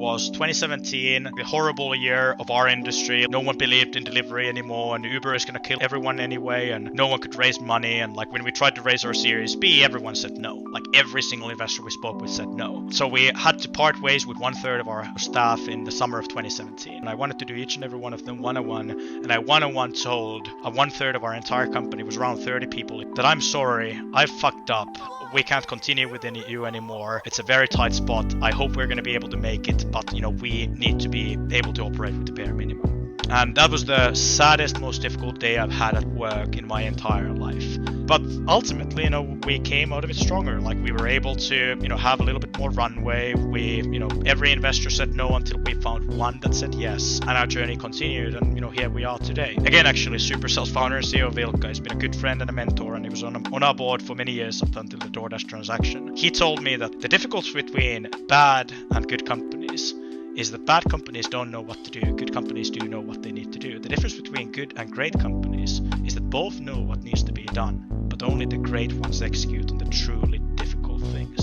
Was 2017, a horrible year of our industry. No one believed in delivery anymore, and Uber is gonna kill everyone anyway, and no one could raise money. And like when we tried to raise our Series B, everyone said no. Like every single investor we spoke with said no. So we had to part ways with 1/3 of our staff in the summer of 2017. And I wanted to do each and every one of them one-on-one, and I one-on-one told a 1/3 of our entire company, was around 30 people, that I'm sorry, I fucked up. We can't continue with you anymore. It's a very tight spot. I hope we're going to be able to make it, but we need to be able to operate with the bare minimum. And that was the saddest, most difficult day I've had at work in my entire life. But ultimately, we came out of it stronger. Like we were able to, have a little bit more runway. We, every investor said no until we found one that said yes. And our journey continued, and here we are today. Again, actually, Supercell's founder and CEO Vilka has been a good friend and a mentor, and he was on our board for many years up until the DoorDash transaction. He told me that the difference between bad and good companies is that bad companies don't know what to do, good companies do know what they need to do. The difference between good and great companies is that both know what needs to be done, but only the great ones execute on the truly difficult things.